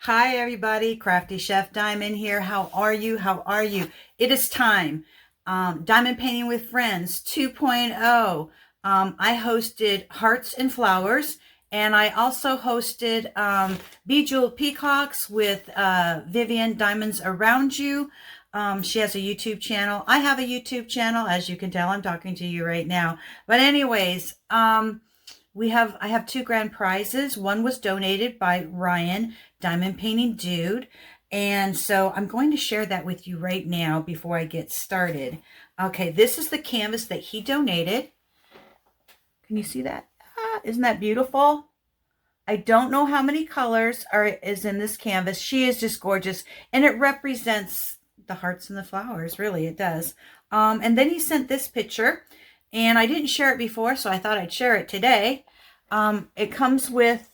Hi everybody, Crafty Chefdiamond here. How are you? How are you? It is time. Diamond Painting with Friends 2.0. I hosted Hearts and Flowers, and I also hosted Bejeweled Peacocks with Vivian, Diamonds Around You. She has a YouTube channel. I have a YouTube channel. As you can tell, I'm talking to you right now. But anyways, I have two grand prizes. One was donated by Ryan, Diamond Painting Dude. And so I'm going to share that with you right now before I get started. Okay, this is the canvas that he donated. Can you see that? Isn't that beautiful? I don't know how many colors is in this canvas. She is just gorgeous. And it represents the hearts and the flowers. Really, it does. And then he sent this picture. And I didn't share it before, so I thought I'd share it today. It comes with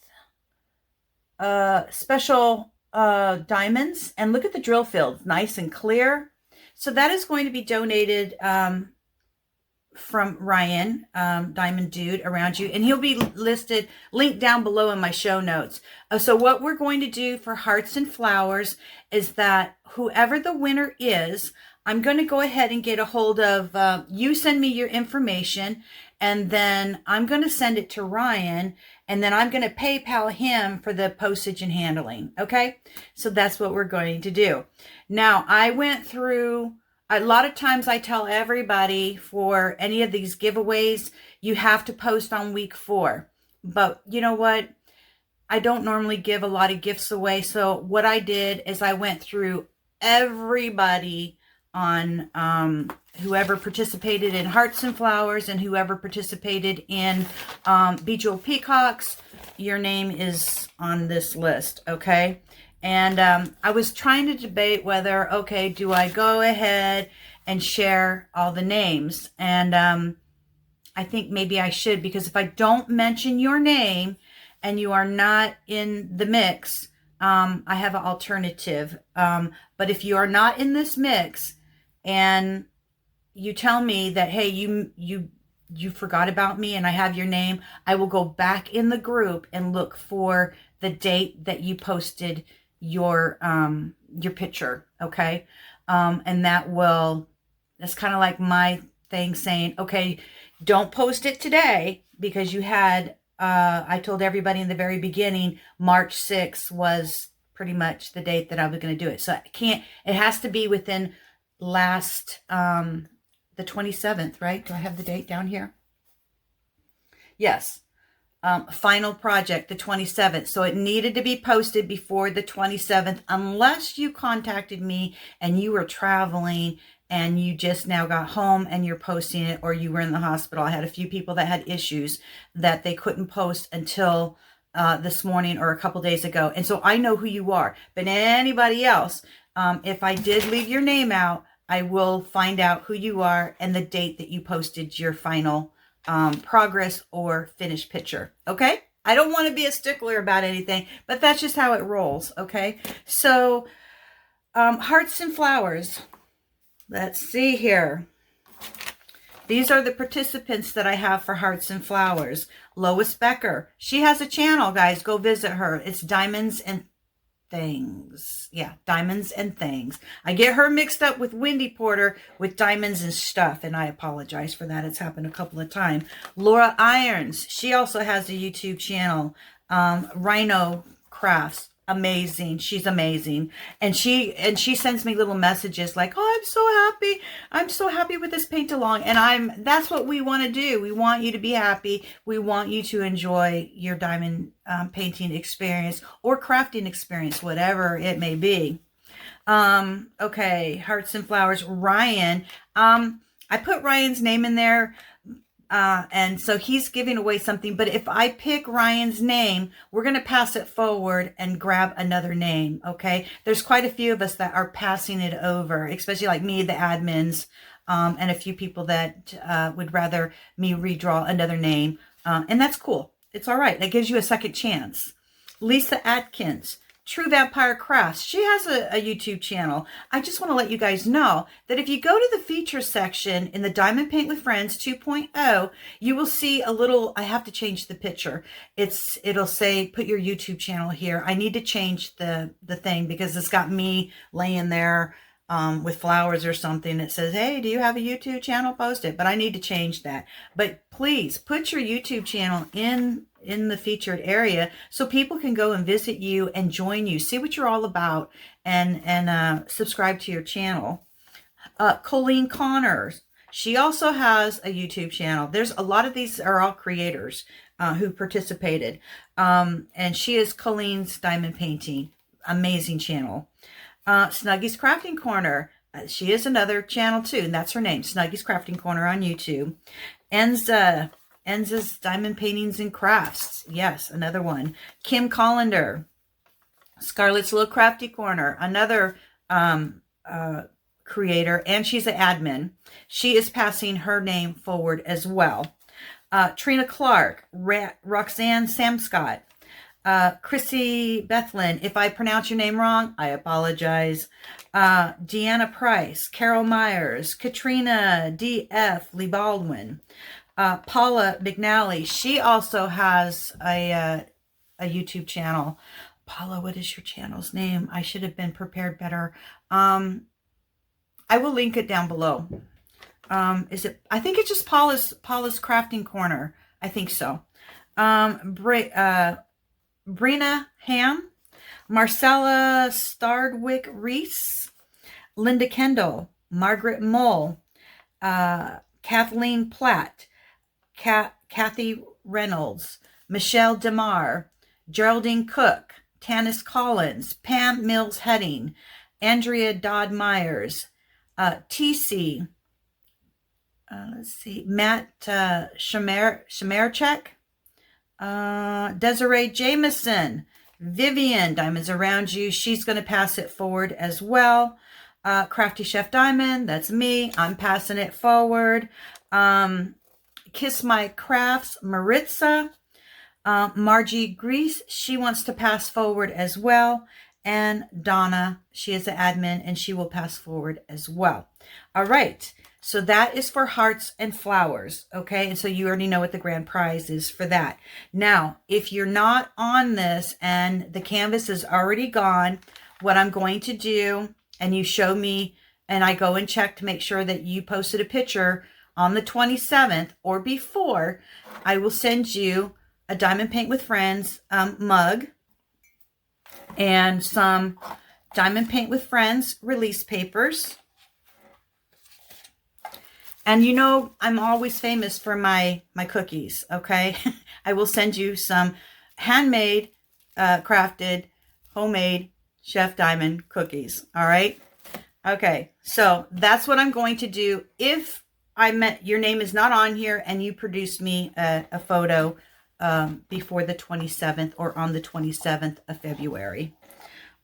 special diamonds. And look at the drill field. Nice and clear. So that is going to be donated from Ryan, Diamond Dude Around You. And he'll be linked down below in my show notes. So what we're going to do for Hearts and Flowers is that whoever the winner is, I'm going to go ahead and get a hold of, you send me your information, and then I'm going to send it to Ryan, and then I'm going to PayPal him for the postage and handling. Okay. So that's what we're going to do. Now, I went through, a lot of times I tell everybody for any of these giveaways, you have to post on week 4. But you know what? I don't normally give a lot of gifts away. So what I did is I went through everybody on whoever participated in Hearts and Flowers and whoever participated in Bejeweled Peacocks. Your name is on this list, okay? And I was trying to debate whether, okay, do I go ahead and share all the names? And I think maybe I should, because if I don't mention your name and you are not in the mix, I have an alternative. But if you are not in this mix and you tell me that, hey, you forgot about me and I have your name, I will go back in the group and look for the date that you posted your picture. Okay. And that's kind of like my thing saying, okay, don't post it today because you had, I told everybody in the very beginning, March 6th was pretty much the date that I was going to do it. So it has to be within the 27th, right? Do I have the date down here? Yes. Final project, the 27th. So it needed to be posted before the 27th, unless you contacted me and you were traveling and you just now got home and you're posting it, or you were in the hospital. I had a few people that had issues that they couldn't post until this morning or a couple days ago. And so I know who you are. But anybody else, if I did leave your name out, I will find out who you are and the date that you posted your final progress or finished picture. Okay. I don't want to be a stickler about anything, but that's just how it rolls. Okay. So, Hearts and Flowers. Let's see here. These are the participants that I have for Hearts and Flowers. Lois Becker. She has a channel, guys. Go visit her. It's Diamonds and Things. Yeah, Diamonds and Things. I get her mixed up with Wendy Porter with Diamonds and Stuff, and I apologize for that. It's happened a couple of times. Laura Irons. She also has a YouTube channel. Rhino Crafts. Amazing. She's amazing. And she sends me little messages like, oh, I'm so happy. I'm so happy with this paint along. And that's what we want to do. We want you to be happy. We want you to enjoy your diamond painting experience or crafting experience, whatever it may be. Okay. Hearts and Flowers. Ryan. I put Ryan's name in there. And so he's giving away something, but if I pick Ryan's name, we're going to pass it forward and grab another name. Okay. There's quite a few of us that are passing it over, especially like me, the admins, and a few people that, would rather me redraw another name. And that's cool. It's all right. That gives you a second chance. Lisa Atkins. True Vampire Crafts. She has a YouTube channel. I just want to let you guys know that if you go to the features section in the Diamond Paint with Friends 2.0, you will see a little, I have to change the picture. It'll say, put your YouTube channel here. I need to change the thing because it's got me laying there with flowers or something. It says, hey, do you have a YouTube channel? Post it. But I need to change that. But please put your YouTube channel in the featured area so people can go and visit you and join you, see what you're all about, and subscribe to your channel. Colleen Conner, she also has a YouTube channel. There's a lot of these are all creators who participated. And she is Colleen's Diamond Painting. Amazing channel. Snuggy's Crafting Corner. She is another channel too, and that's her name, Snuggy's Crafting Corner on YouTube. Enza's Diamond Paintings and Crafts. Yes, another one. Kim Collender. Scarlet's Little Crafty Corner. Another creator, and she's an admin. She is passing her name forward as well. Trina Clark. Roxanne Samscott. Chrissy Bethlin. If I pronounce your name wrong, I apologize. Deanna Price. Carol Myers. Katrina D.F. Lee Baldwin. Paula McNally. She also has a YouTube channel. Paula, what is your channel's name? I should have been prepared better. I will link it down below. Is it? I think it's just Paula's Crafting Corner. I think so. Brina Ham, Marcella Stardwick Reese, Linda Kendall, Margaret Mole, Kathleen Platt, Kathy Reynolds, Michelle DeMar, Geraldine Cook, Tanis Collins, Pam Mills Heading, Andrea Dodd Myers, TC, let's see, Matt Shamerchek, Desiree Jameson, Vivian, Diamonds Around You. She's going to pass it forward as well. Crafty Chef Diamond, that's me. I'm passing it forward. Kiss My Crafts, Maritza. Margie Grease, she wants to pass forward as well. And Donna, she is an admin and she will pass forward as well. All right. So that is for hearts and flowers. Okay. And so you already know what the grand prize is for that. Now, if you're not on this and the canvas is already gone, what I'm going to do, and you show me and I go and check to make sure that you posted a picture on the 27th or before, I will send you a Diamond Paint with Friends mug and some Diamond Paint with Friends release papers. And you know, I'm always famous for my cookies, okay? I will send you some handmade, crafted, homemade Chef Diamond cookies, all right? Okay, so that's what I'm going to do. If your name is not on here and you produce me a photo before the 27th or on the 27th of February.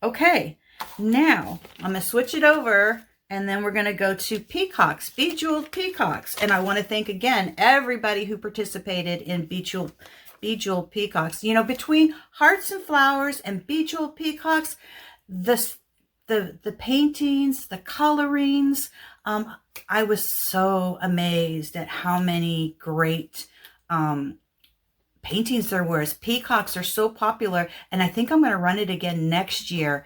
Okay, now I'm going to switch it over and then we're going to go to Peacocks, Bejeweled Peacocks. And I want to thank again everybody who participated in Bejeweled Peacocks. You know, between Hearts and Flowers and Bejeweled Peacocks, the paintings, the colorings, I was so amazed at how many great paintings there were. Peacocks are so popular, and I think I'm going to run it again next year.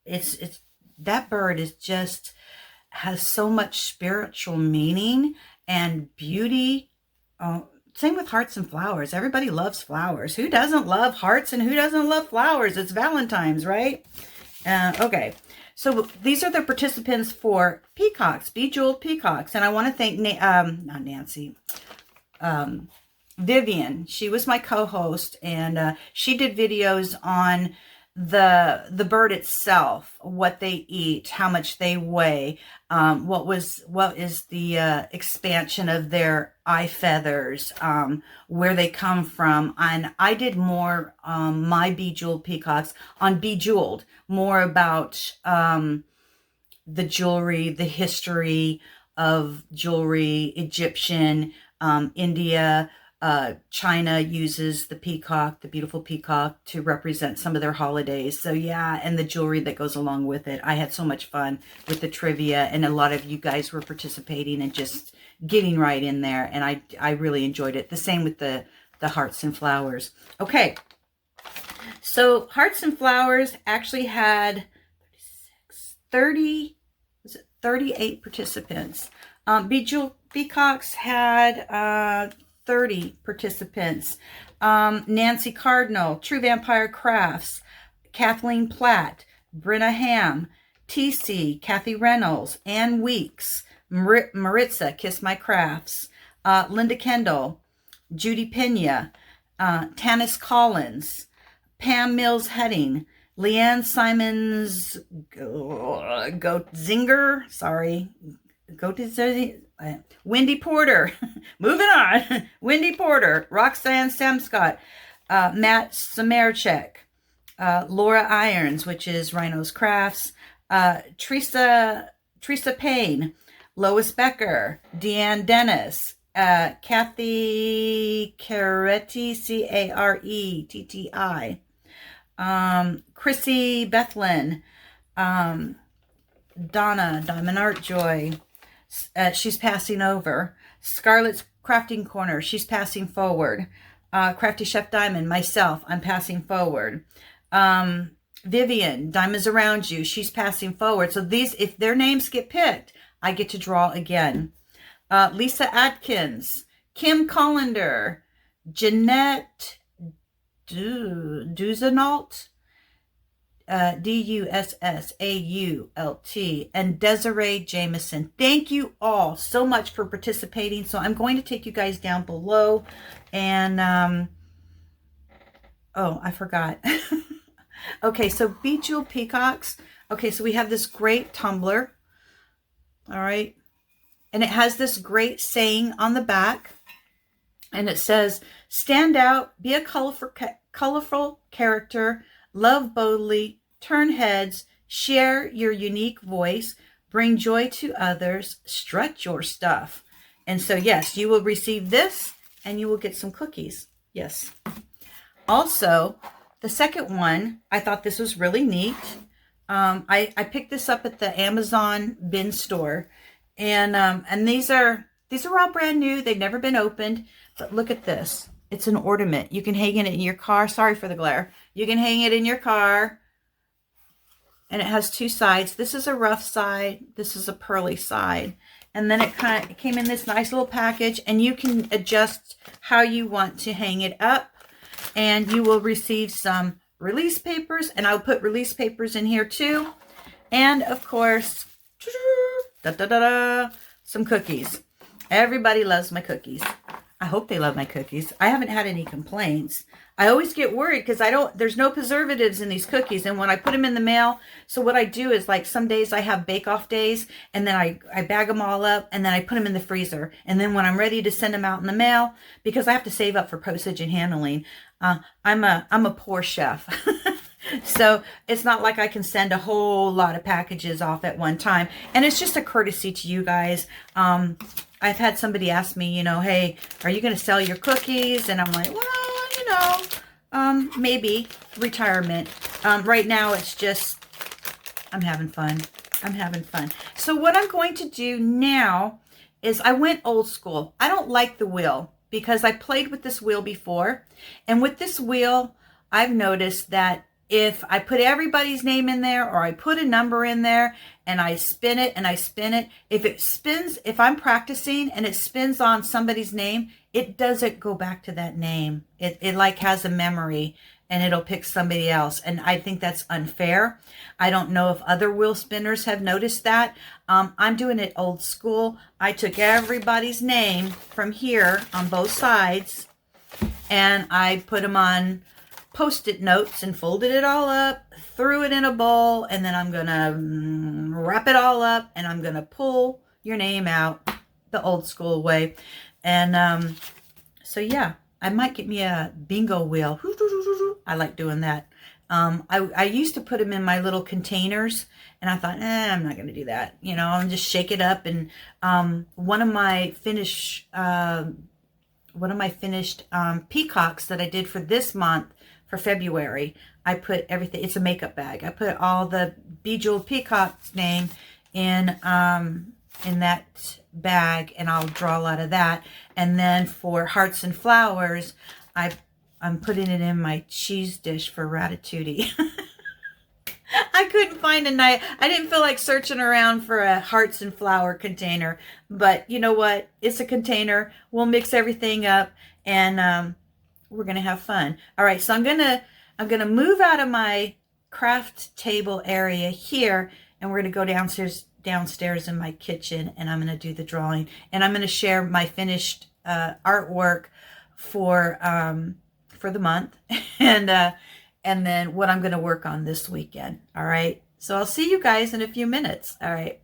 It's that bird is just has so much spiritual meaning and beauty. Same with Hearts and Flowers. Everybody loves flowers. Who doesn't love hearts and who doesn't love flowers? It's Valentine's, right? Okay. So these are the participants for Peacocks, Bejeweled Peacocks. And I want to thank, not Nancy, Vivian. She was my co-host, and she did videos on the bird itself, what they eat, how much they weigh, what is the expansion of their eye feathers, where they come from. And I did more my Bejeweled Peacocks on Bejeweled, more about the jewelry, the history of jewelry, Egyptian, India, China uses the peacock, the beautiful peacock, to represent some of their holidays. So yeah, and the jewelry that goes along with it. I had so much fun with the trivia, and a lot of you guys were participating and just getting right in there, and I really enjoyed it. The same with the hearts and flowers. Okay, so hearts and flowers actually had 38 participants. Bejeweled Peacocks had 30 participants. Nancy Cardinal, True Vampire Crafts, Kathleen Platt, Brenna Ham, TC, Kathy Reynolds, Ann Weeks, Maritza, Kiss My Crafts, Linda Kendall, Judy Pena, Tanis Collins, Pam Mills Heading, Leanne Simons Goatzinger, sorry, Wendy Porter, moving on, Wendy Porter, Roxanne Samscott, Matt Samerchek, Laura Irons, which is Rhino's Crafts, Teresa Payne, Lois Becker, Deanne Dennis, Kathy Caretti, Caretti, Chrissy Bethlin, Donna, Diamond Art Joy, she's passing over. Scarlet's Crafting Corner, she's passing forward. Crafty Chefdiamond, myself, I'm passing forward. Vivian, Diamonds Around You, she's passing forward. So these, if their names get picked, I get to draw again. Lisa Atkins, Kim Collender, Jeanette Dusenault, Dussault, and Desiree Jameson. Thank you all so much for participating. So I'm going to take you guys down below, and oh, I forgot. Okay, so Bejeweled Peacocks. Okay, so we have this great tumbler. All right, and it has this great saying on the back, and it says, "Stand out, be a colorful character, love boldly, turn heads, share your unique voice, bring joy to others, strut your stuff." And so, yes, you will receive this, and you will get some cookies. Yes. Also, the second one, I thought this was really neat. I picked this up at the Amazon bin store, and these are all brand new. They've never been opened, but look at this. It's an ornament. You can hang it in your car. Sorry for the glare. You can hang it in your car, and it has two sides. This is a rough side. This is a pearly side, and then it came in this nice little package, and you can adjust how you want to hang it up, and you will receive some release papers, and I'll put release papers in here too, and of course, some cookies. Everybody loves my cookies. I hope they love my cookies. I haven't had any complaints. I always get worried because there's no preservatives in these cookies. And when I put them in the mail, so what I do is, like, some days I have bake-off days, and then I bag them all up, and then I put them in the freezer. And then when I'm ready to send them out in the mail, because I have to save up for postage and handling, I'm a poor chef. So it's not like I can send a whole lot of packages off at one time. And it's just a courtesy to you guys. I've had somebody ask me, hey, are you going to sell your cookies? And I'm like, well, maybe retirement. Right now, it's just, I'm having fun. I'm having fun. So what I'm going to do now is I went old school. I don't like the wheel because I played with this wheel before. And with this wheel, I've noticed that if I put everybody's name in there, or I put a number in there and I spin it and I spin it, if it spins, if I'm practicing and it spins on somebody's name, it doesn't go back to that name. It like has a memory, and it'll pick somebody else. And I think that's unfair. I don't know if other wheel spinners have noticed that. I'm doing it old school. I took everybody's name from here on both sides, and I put them on Post-it notes and folded it all up, threw it in a bowl, and then I'm gonna wrap it all up, and I'm gonna pull your name out the old school way. And so yeah, I might get me a bingo wheel. I like doing that. I used to put them in my little containers, and I thought, I'm not gonna do that. I'll just shake it up. And one of my Finnish one of my finished peacocks that I did for this month, for February. I put everything, it's a makeup bag. I put all the Bejeweled Peacocks name in that bag, and I'll draw a lot of that. And then for hearts and flowers, I'm putting it in my cheese dish for ratatouille. I couldn't find a nice, I didn't feel like searching around for a hearts and flower container, but you know what? It's a container. We'll mix everything up, and we're going to have fun. All right. So I'm going to move out of my craft table area here, and we're going to go downstairs in my kitchen, and I'm going to do the drawing, and I'm going to share my finished artwork for the month, and then what I'm going to work on this weekend. All right. So I'll see you guys in a few minutes. All right.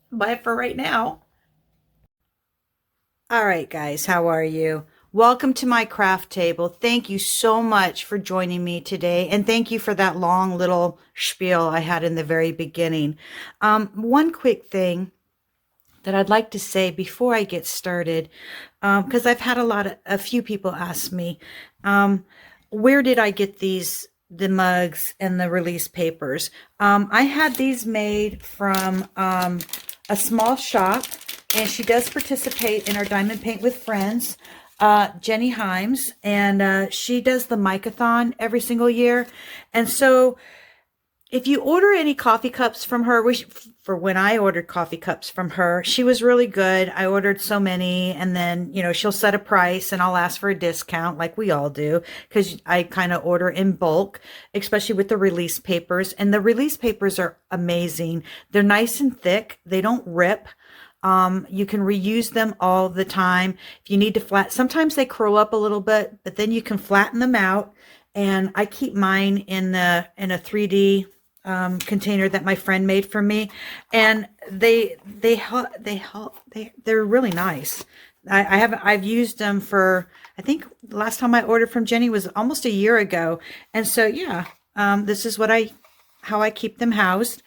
Bye for right now. All right, guys. How are you? Welcome to my craft table. Thank you so much for joining me today. And thank you for that long little spiel I had in the very beginning. One quick thing that I'd like to say before I get started, because I've had a few people ask me, where did I get the mugs and the release papers? I had these made from a small shop, and she does participate in our Diamond Paint with Friends, Jenny Himes, and she does the Mic-a-thon every single year. And so if you order any coffee cups from her, for when I ordered coffee cups from her, she was really good. I ordered so many, and then, you know, she'll set a price and I'll ask for a discount like we all do, because I kind of order in bulk, especially with the release papers. And the release papers are amazing. They're nice and thick. They don't rip. You can reuse them all the time. If you need to sometimes they curl up a little bit, but then you can flatten them out. And I keep mine in a 3D container that my friend made for me, and they're really nice. I've used them for, I think the last time I ordered from Jenny was almost a year ago. And so, yeah, this is how I keep them housed.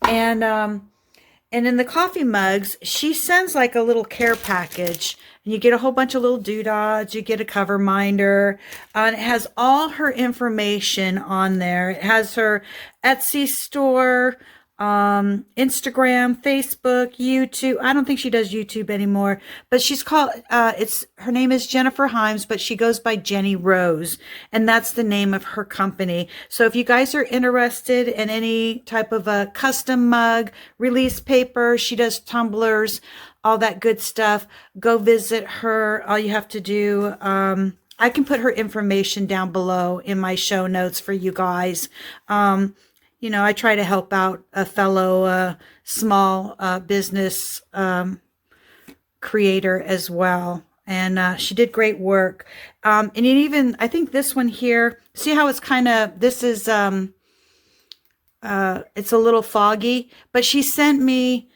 And in the coffee mugs, she sends like a little care package, and you get a whole bunch of little doodads. You get a cover minder, and it has all her information on there. It has her Etsy store, Instagram, Facebook, YouTube. I don't think she does YouTube anymore, but she's called, her name is Jennifer Himes, but she goes by Jenny Rose, and that's the name of her company. So if you guys are interested in any type of a custom mug, release paper, she does tumblers, all that good stuff, go visit her. All you have to do, I can put her information down below in my show notes for you guys. You know, I try to help out a fellow small business creator as well. And she did great work. And even, I think this one here, see how it's kind of, this is, it's a little foggy, but she sent me,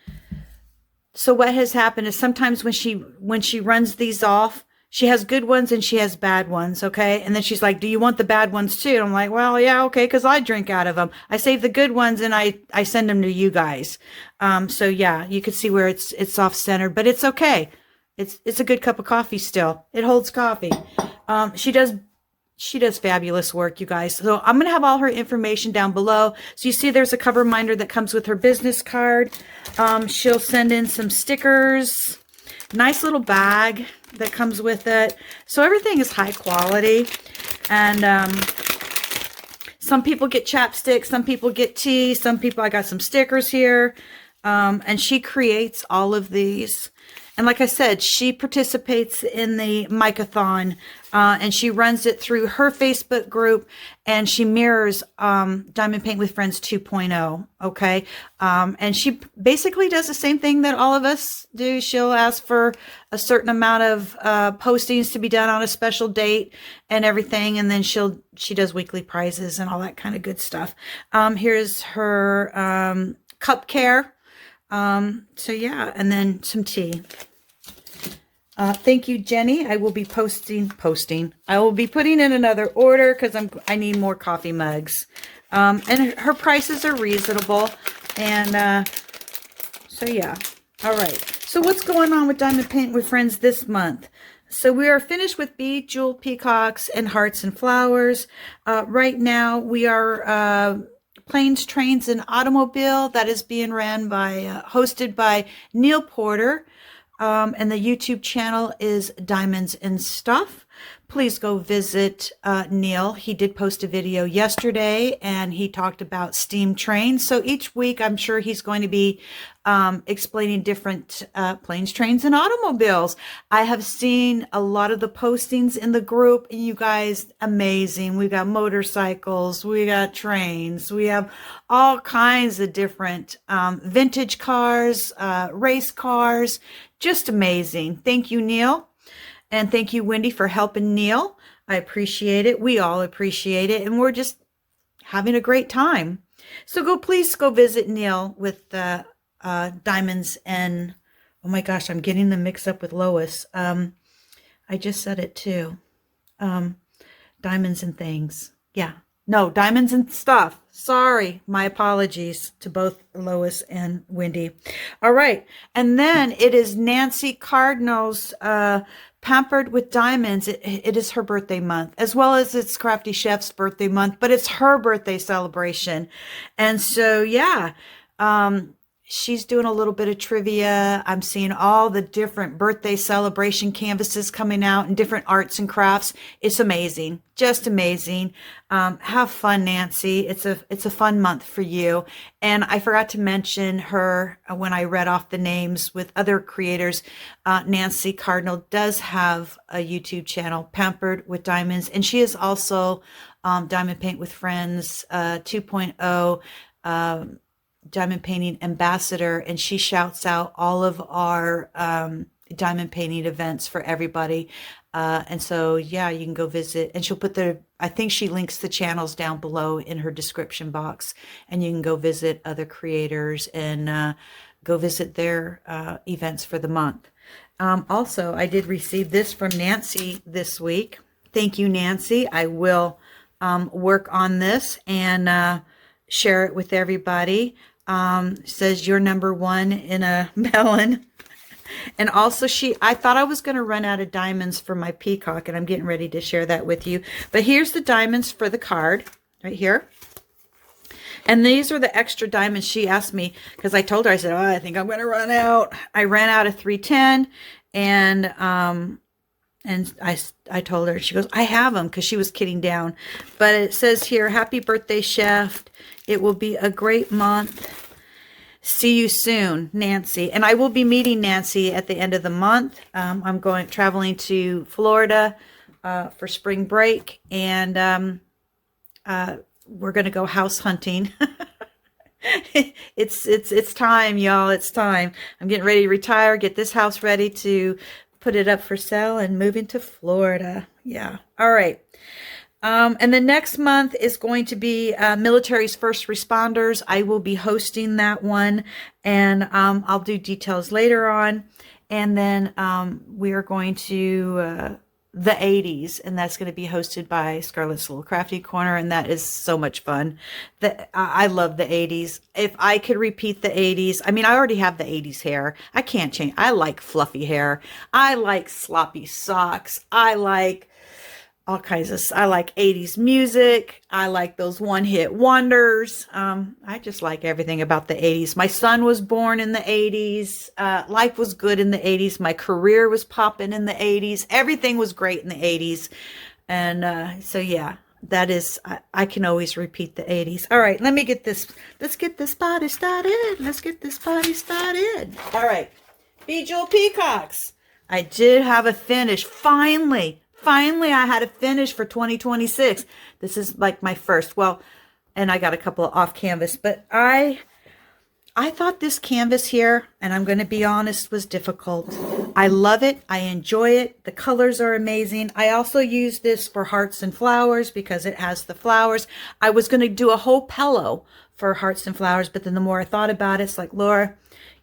so what has happened is sometimes when she runs these off, she has good ones and she has bad ones, okay? And then she's like, do you want the bad ones too? And I'm like, well, yeah, okay, because I drink out of them. I save the good ones and I send them to you guys. So yeah, you can see where it's off-centered, but it's okay. It's a good cup of coffee still. It holds coffee. She does fabulous work, you guys. So I'm going to have all her information down below. So you see there's a cover minder that comes with her business card. She'll send in some stickers. Nice little bag that comes with it. So everything is high quality. And some people get chapstick, some people get tea, some people, I got some stickers here. And she creates all of these. And like I said, she participates in the Mic-a-thon, and she runs it through her Facebook group, and she mirrors Diamond Paint with Friends 2.0, okay? And she basically does the same thing that all of us do. She'll ask for a certain amount of postings to be done on a special date and everything, and then she does weekly prizes and all that kind of good stuff. Here's her cup care. So yeah, and then some tea. Thank you, Jenny. I will be posting. I will be putting in another order because I need more coffee mugs. And her prices are reasonable. And so yeah. All right. So what's going on with Diamond Paint with Friends this month? So we are finished with Bejeweled Peacocks and Hearts and Flowers. Right now we are Planes, Trains, and Automobile. That is being ran by, hosted by Neil Porter. And the YouTube channel is Diamonds and Stuff. Please go visit Neil. He did post a video yesterday and he talked about steam trains. So each week, I'm sure he's going to be explaining different planes, trains, and automobiles. I have seen a lot of the postings in the group, and you guys, amazing. We got motorcycles, we got trains, we have all kinds of different vintage cars, race cars, just amazing. Thank you, Neil. And thank you, Wendy, for helping Neil. I appreciate it. We all appreciate it. And we're just having a great time. So please go visit Neil with Diamonds and, oh my gosh, I'm getting them mixed up with Lois. I just said it too. Diamonds and Things. Yeah. No, Diamonds and Stuff. Sorry. My apologies to both Lois and Wendy. All right. And then it is Nancy Cardinal's Pampered with Diamonds. It is her birthday month, as well as it's Crafty Chef's birthday month, but it's her birthday celebration. And so, yeah, she's doing a little bit of trivia. I'm seeing all the different birthday celebration canvases coming out and different arts and crafts. It's amazing. Just amazing. Have fun, Nancy. It's a fun month for you. And I forgot to mention her when I read off the names with other creators. Nancy Cardinal does have a YouTube channel, Pampered with Diamonds. And she is also Diamond Paint with Friends 2.0 diamond painting ambassador, and she shouts out all of our diamond painting events for everybody. And so, yeah, you can go visit, and she'll put I think she links the channels down below in her description box, and you can go visit other creators and go visit their events for the month. Also, I did receive this from Nancy this week. Thank you, Nancy. I will work on this and share it with everybody. Says you're number one in a melon. And also I thought I was going to run out of diamonds for my peacock, and I'm getting ready to share that with you. But here's the diamonds for the card right here. And these are the extra diamonds she asked me, because I told her, I said, oh, I think I'm going to run out. I ran out of 310, and I told her, she goes, I have them, because she was kidding down. But it says here, happy birthday, Chef. It will be a great month. See you soon, Nancy. And I will be meeting Nancy at the end of the month. I'm traveling to Florida for spring break, and we're going to go house hunting. It's time, y'all. It's time. I'm getting ready to retire, get this house ready to put it up for sale, and move into Florida. Yeah. All right. And the next month is going to be Military's First Responders. I will be hosting that one, and I'll do details later on. And then we are going to the 80s, and that's going to be hosted by Scarlet's Little Crafty Corner, and that is so much fun. I love the 80s. If I could repeat the 80s, I mean, I already have the 80s hair. I can't change. I like fluffy hair. I like sloppy socks. I like all kinds of, I like 80s music. I like those one-hit wonders. I just like everything about the 80s. My son was born in the 80s. Life was good in the 80s. My career was popping in the 80s. Everything was great in the 80s. And so, yeah, that is, I can always repeat the 80s. All right, let's get this party started. Let's get this party started. All right, Bejeweled Peacocks. I did have a finish, finally. Finally, I had a finish for 2026. This is like my first. Well, and I got a couple off canvas, but I thought this canvas here, and I'm going to be honest, was difficult. I love it. I enjoy it. The colors are amazing. I also use this for Hearts and Flowers because it has the flowers. I was going to do a whole pillow for Hearts and Flowers, but then the more I thought about it, it's like, Laura,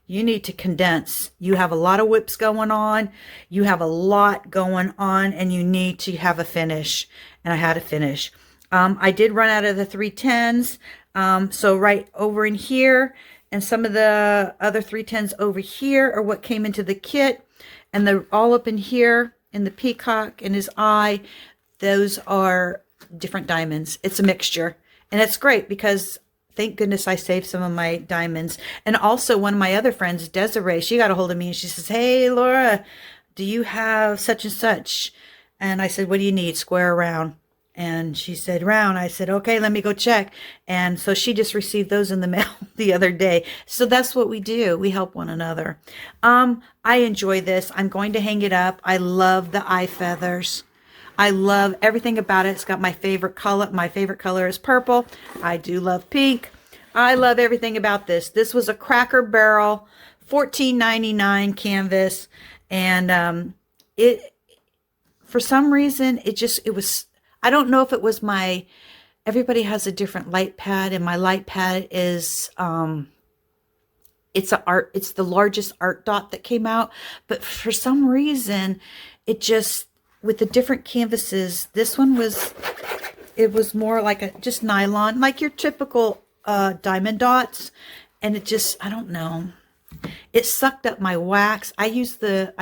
you need to condense. You have a lot of whips going on. You have a lot going on, and you need to have a finish. And I had a finish. I did run out of the 310s. So right over in here, and some of the other 310s over here are what came into the kit. And they're all up in here. in the peacock and his eye, those are different diamonds. It's a mixture. And it's great because thank goodness I saved some of my diamonds. And also one of my other friends, Desiree, she got a hold of me and she says, hey, Laura, do you have such and such? And I said, what do you need? Square or round? And she said, round. I said, okay, let me go check. And so she just received those in the mail the other day. So that's what we do. We help one another. I enjoy this. I'm going to hang it up. I love the eye feathers. I love everything about it. It's got my favorite color. My favorite color is purple. I do love pink. I love everything about this. This was a Cracker Barrel, $14.99 canvas. And it, for some reason, it was, I don't know if it was my, everybody has a different light pad, and my light pad is, it's the largest art dot that came out. But for some reason, it just, with the different canvases, this one was, it was more like a just nylon, like your typical diamond dots. And it just, I don't know, it sucked up my wax. I use the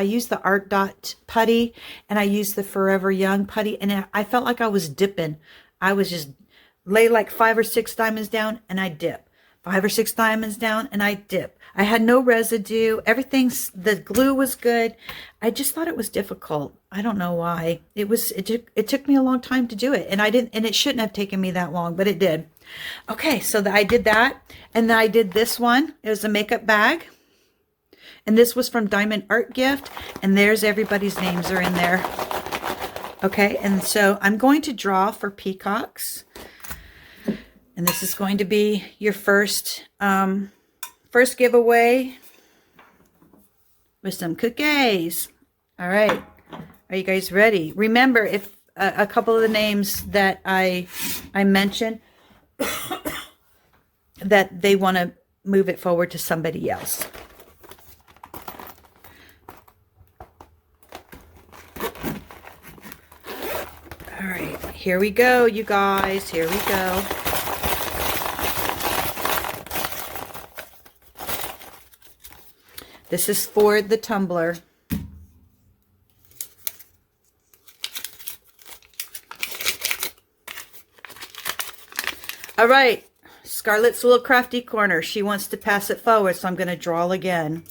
art dot putty, and I use the Forever Young putty, and I felt like I was dipping. I was just lay like 5 or 6 diamonds down and I dip. 5 or 6 diamonds down and I dip. I had no residue. Everything's, the glue was good. I just thought it was difficult. I don't know why. It took me a long time to do it, and it shouldn't have taken me that long, but it did. Okay, so I did that, and then I did this one. It was a makeup bag, and this was from Diamond Art Gift, and there's everybody's names are in there. Okay, and so I'm going to draw for peacocks. And this is going to be your first giveaway with some cookies. All right. Are you guys ready? Remember, if a couple of the names that I mentioned, that they want to move it forward to somebody else. All right. Here we go, you guys. Here we go. This is for the Tumbler. All right, Scarlet's little crafty corner. She wants to pass it forward, so I'm going to draw again.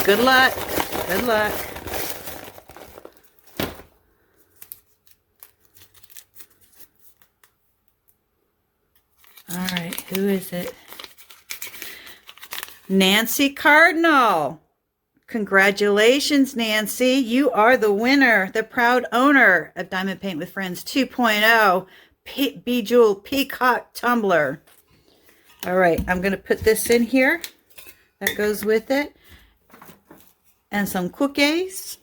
Good luck. Good luck. All right, who is it? Nancy Cardinal. Congratulations, Nancy. You are the winner, the proud owner of Diamond Paint with Friends 2.0 Bejeweled Peacock Tumbler. All right, I'm going to put this in here. That goes with it. And some cookies.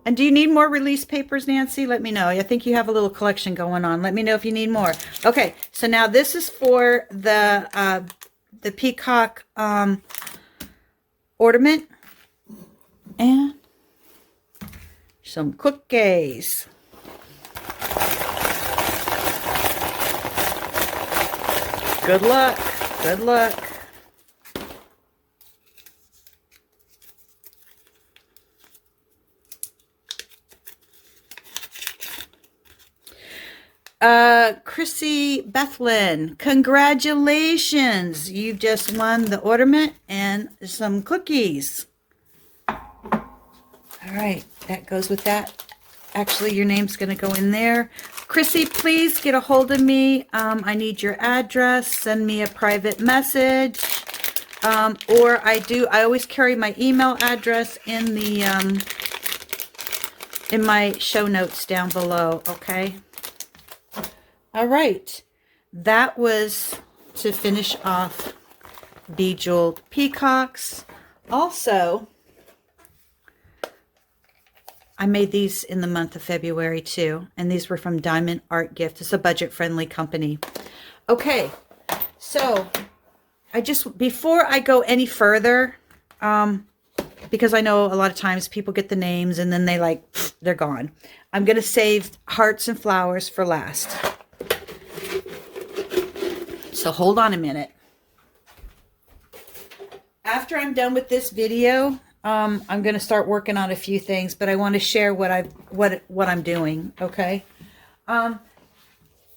And do you need more release papers, Nancy? Let me know. I think you have a little collection going on. Let me know if you need more. Okay, so now this is for the peacock ornament and some cookies. Good luck. Good luck. Chrissy Bethlin, congratulations. You just won the ornament and some cookies. All right, that goes with that. Actually, your name's going to go in there. Chrissy, please get a hold of me. I need your address. Send me a private message. Or I always carry my email address in the in my show notes down below, okay? All right, that was to finish off Bejeweled Peacocks. Also, I made these in the month of February too, and these were from Diamond Art Gift. It's a budget-friendly company. Okay, so before I go any further, because I know a lot of times people get the names and then they're gone. I'm going to save hearts and flowers for last. So hold on a minute. After I'm done with this video, I'm going to start working on a few things, but I want to share what I'm doing. Okay.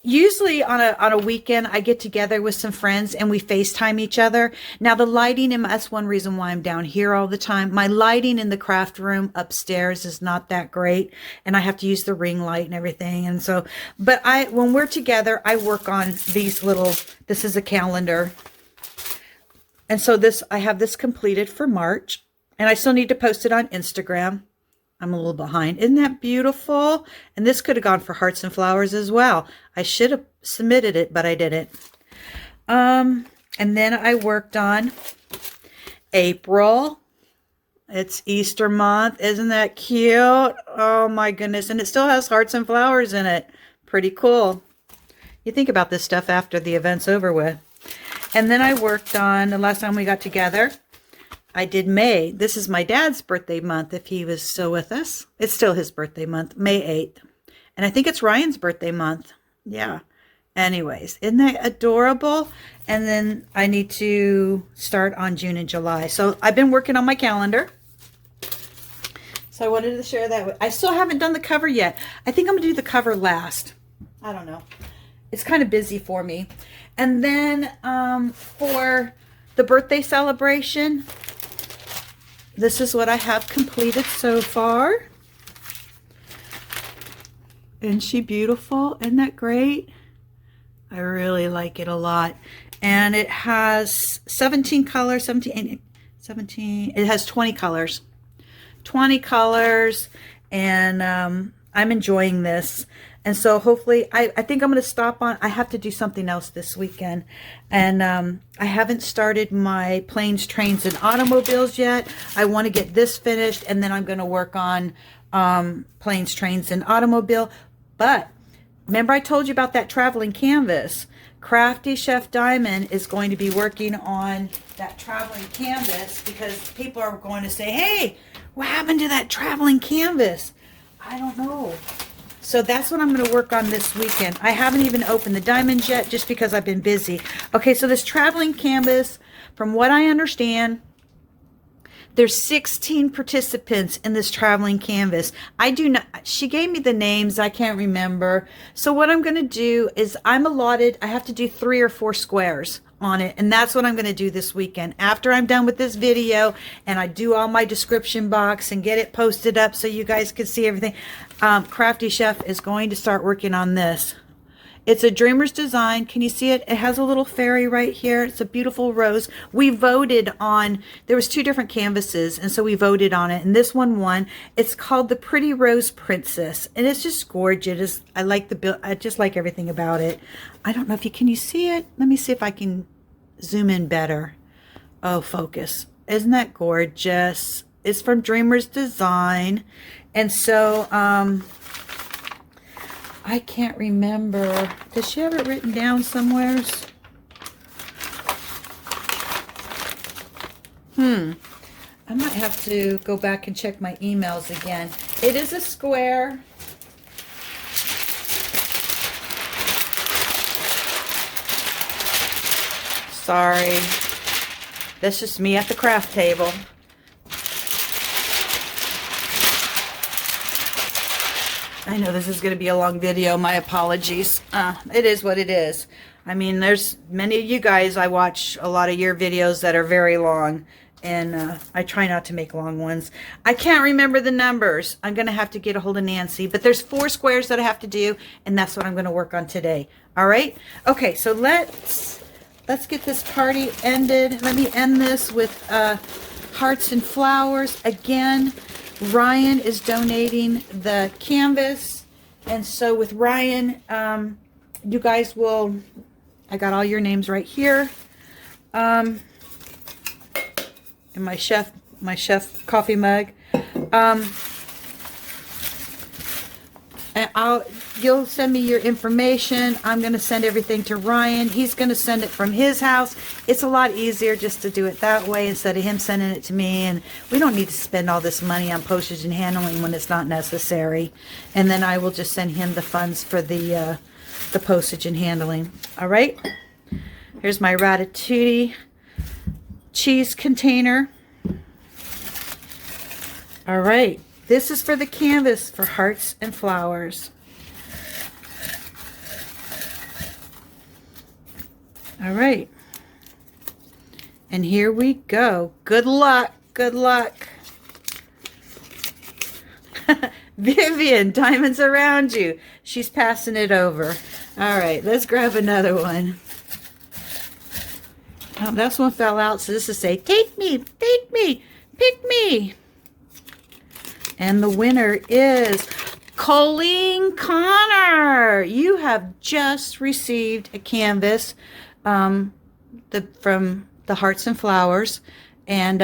Usually on a weekend, I get together with some friends and we FaceTime each other. Now the lighting, and that's one reason why I'm down here all the time. My lighting in the craft room upstairs is not that great, and I have to use the ring light and everything. And so, but when we're together, I work on these little, this is a calendar. And so I have this completed for March, and I still need to post it on Instagram. I'm a little behind. Isn't that beautiful? And this could have gone for hearts and flowers as well. I should have submitted it, but I didn't. And then I worked on April. It's Easter month. Isn't that cute? Oh my goodness. And it still has hearts and flowers in it. Pretty cool. You think about this stuff after the event's over with. And then I worked on, the last time we got together, I did May. This is my dad's birthday month, if he was still with us. It's still his birthday month, May 8th. And I think it's Ryan's birthday month. Yeah. Anyways, isn't that adorable? And then I need to start on June and July. So I've been working on my calendar. So I wanted to share that. I still haven't done the cover yet. I think I'm going to do the cover last. I don't know. It's kind of busy for me. And then for the birthday celebration, this is what I have completed so far. Isn't she beautiful? Isn't that great? I really like it a lot. And it has 17 colors, 17, it has 20 colors. 20 colors, and I'm enjoying this. And so hopefully, I think I'm going to stop on, I have to do something else this weekend. And I haven't started my planes, trains, and automobiles yet. I want to get this finished, and then I'm going to work on planes, trains, and automobile. But remember I told you about that traveling canvas? Crafty Chefdiamond is going to be working on that traveling canvas because people are going to say, hey, what happened to that traveling canvas? I don't know. So that's what I'm going to work on this weekend. I haven't even opened the diamonds yet just because I've been busy. Okay, so this traveling canvas, from what I understand, there's 16 participants in this traveling canvas. I do not, she gave me the names, I can't remember. So what I'm going to do is I'm allotted, I have to do 3 or 4 squares on it, and that's what I'm going to do this weekend. After I'm done with this video and I do all my description box and get it posted up so you guys can see everything, Crafty Chef is going to start working on this. It's a dreamer's design. Can you see it? It has a little fairy right here. It's a beautiful rose. We voted on, there was 2 different canvases, and so we voted on it, and this one won. It's called the Pretty Rose Princess, and it's just gorgeous. I like the build. I just like everything about it. I don't know if you, can you see it? Let me see if I can zoom in better. Oh, focus. Isn't that gorgeous? It's from Dreamer's Design. And so, I can't remember. Does she have it written down somewhere? I might have to go back and check my emails again. It is a square. Sorry. That's just me at the craft table. I know this is going to be a long video. My apologies. It is what it is. I mean, there's many of you guys, I watch a lot of your videos that are very long. And I try not to make long ones. I can't remember the numbers. I'm going to have to get a hold of Nancy. But there's 4 squares that I have to do. And that's what I'm going to work on today. All right? Okay, so let's get this party ended. Let me end this with hearts and flowers. Again, Ryan is donating the canvas. And so with Ryan, you guys will, I got all your names right here. And my chef coffee mug. And you'll send me your information. I'm going to send everything to Ryan. He's going to send it from his house. It's a lot easier just to do it that way instead of him sending it to me. And we don't need to spend all this money on postage and handling when it's not necessary. And then I will just send him the funds for the postage and handling. All right. Here's my ratatouille. cheese container. All right, this is for the canvas for hearts and flowers. All right, and here we go. Good luck, good luck. Vivian, diamonds around you. She's passing it over. All right, let's grab another one. Oh, this one fell out, so this is say, take me, pick me. And the winner is Colleen Conner. You have just received a canvas from the Hearts and Flowers. And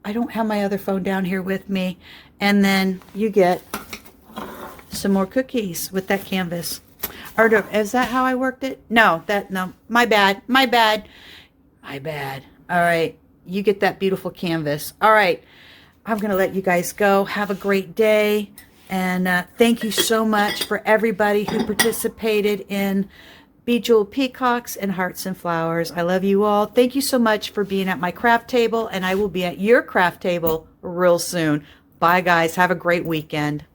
I don't have my other phone down here with me. And then you get some more cookies with that canvas. Or is that how I worked it? No, my bad. All right, you get that beautiful canvas. All right, I'm going to let you guys go. Have a great day. And thank you so much for everybody who participated in Bejeweled Peacocks and Hearts and Flowers. I love you all. Thank you so much for being at my craft table. And I will be at your craft table real soon. Bye, guys. Have a great weekend.